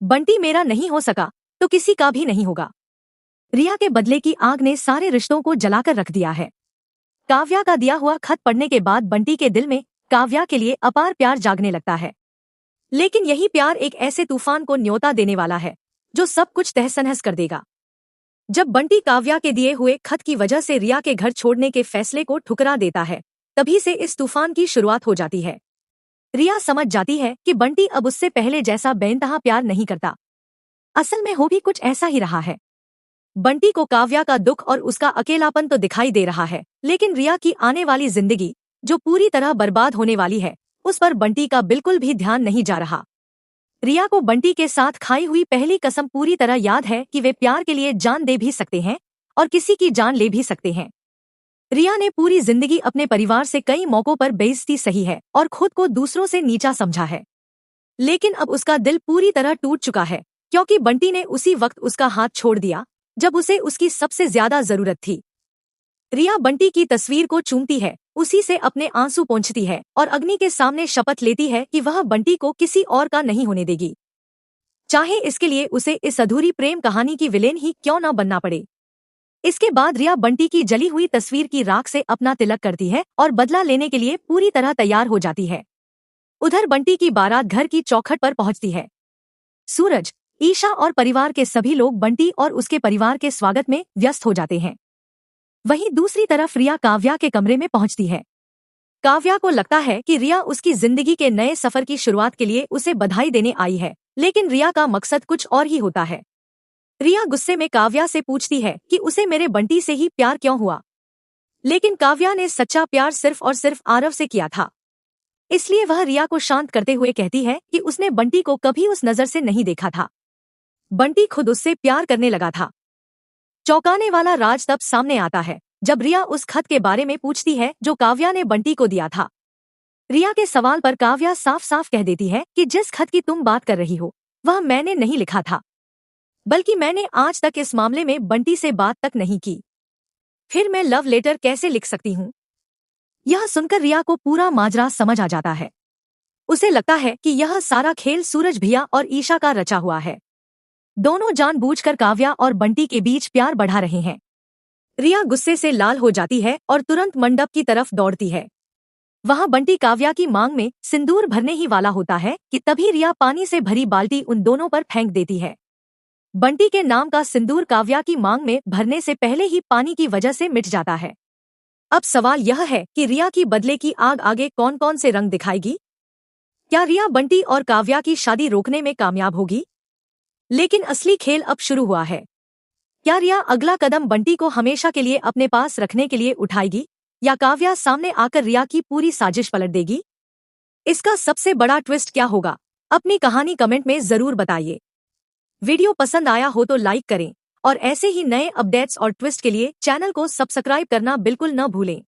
बंटी मेरा नहीं हो सका तो किसी का भी नहीं होगा। रिया के बदले की आग ने सारे रिश्तों को जलाकर रख दिया है। काव्या का दिया हुआ खत पढ़ने के बाद बंटी के दिल में काव्या के लिए अपार प्यार जागने लगता है। लेकिन यही प्यार एक ऐसे तूफान को न्योता देने वाला है जो सब कुछ तहस नहस कर देगा। जब बंटी काव्या के दिए हुए खत की वजह से रिया के घर छोड़ने के फैसले को ठुकरा देता है, तभी से इस तूफान की शुरुआत हो जाती है। रिया समझ जाती है कि बंटी अब उससे पहले जैसा बेइंतहा प्यार नहीं करता। असल में हो भी कुछ ऐसा ही रहा है। बंटी को काव्या का दुख और उसका अकेलापन तो दिखाई दे रहा है, लेकिन रिया की आने वाली जिंदगी जो पूरी तरह बर्बाद होने वाली है, उस पर बंटी का बिल्कुल भी ध्यान नहीं जा रहा। रिया को बंटी के साथ खाई हुई पहली कसम पूरी तरह याद है कि वे प्यार के लिए जान दे भी सकते हैं और किसी की जान ले भी सकते हैं। रिया ने पूरी जिंदगी अपने परिवार से कई मौकों पर बेइज्जती सही है और खुद को दूसरों से नीचा समझा है, लेकिन अब उसका दिल पूरी तरह टूट चुका है, क्योंकि बंटी ने उसी वक्त उसका हाथ छोड़ दिया जब उसे उसकी सबसे ज्यादा जरूरत थी। रिया बंटी की तस्वीर को चूमती है, उसी से अपने आंसू पोंछती है और अग्नि के सामने शपथ लेती है कि वह बंटी को किसी और का नहीं होने देगी, चाहे इसके लिए उसे इस अधूरी प्रेम कहानी की विलेन ही क्यों न बनना पड़े। इसके बाद रिया बंटी की जली हुई तस्वीर की राख से अपना तिलक करती है और बदला लेने के लिए पूरी तरह तैयार हो जाती है। उधर बंटी की बारात घर की चौखट पर पहुंचती है। सूरज, ईशा और परिवार के सभी लोग बंटी और उसके परिवार के स्वागत में व्यस्त हो जाते हैं। वहीं दूसरी तरफ रिया काव्या के कमरे में पहुंचती है। काव्या को लगता है कि रिया उसकी जिंदगी के नए सफर की शुरुआत के लिए उसे बधाई देने आई है, लेकिन रिया का मकसद कुछ और ही होता है। रिया गुस्से में काव्या से पूछती है कि उसे मेरे बंटी से ही प्यार क्यों हुआ, लेकिन काव्या ने सच्चा प्यार सिर्फ और सिर्फ आरव से किया था। इसलिए वह रिया को शांत करते हुए कहती है कि उसने बंटी को कभी उस नजर से नहीं देखा था। बंटी खुद उससे प्यार करने लगा था। चौंकाने वाला राज तब सामने आता है जब रिया उस खत के बारे में पूछती है जो काव्या ने बंटी को दिया था। रिया के सवाल पर काव्या साफ साफ कह देती है कि जिस खत की तुम बात कर रही हो वह मैंने नहीं लिखा था, बल्कि मैंने आज तक इस मामले में बंटी से बात तक नहीं की। फिर मैं लव लेटर कैसे लिख सकती हूँ? यह सुनकर रिया को पूरा माजरा समझ आ जाता है। उसे लगता है कि यह सारा खेल सूरज भैया और ईशा का रचा हुआ है। दोनों जानबूझकर काव्या और बंटी के बीच प्यार बढ़ा रहे हैं। रिया गुस्से से लाल हो जाती है और तुरंत मंडप की तरफ दौड़ती है। वहां बंटी काव्या की मांग में सिंदूर भरने ही वाला होता है कि तभी रिया पानी से भरी बाल्टी उन दोनों पर फेंक देती है। बंटी के नाम का सिंदूर काव्या की मांग में भरने से पहले ही पानी की वजह से मिट जाता है। अब सवाल यह है कि रिया की बदले की आग आगे कौन कौन से रंग दिखाएगी? क्या रिया बंटी और काव्या की शादी रोकने में कामयाब होगी? लेकिन असली खेल अब शुरू हुआ है। क्या रिया अगला कदम बंटी को हमेशा के लिए अपने पास रखने के लिए उठाएगी, या काव्या सामने आकर रिया की पूरी साजिश पलट देगी? इसका सबसे बड़ा ट्विस्ट क्या होगा? अपनी कहानी कमेंट में जरूर बताइए। वीडियो पसंद आया हो तो लाइक करें और ऐसे ही नए अपडेट्स और ट्विस्ट के लिए चैनल को सब्सक्राइब करना बिल्कुल न भूलें।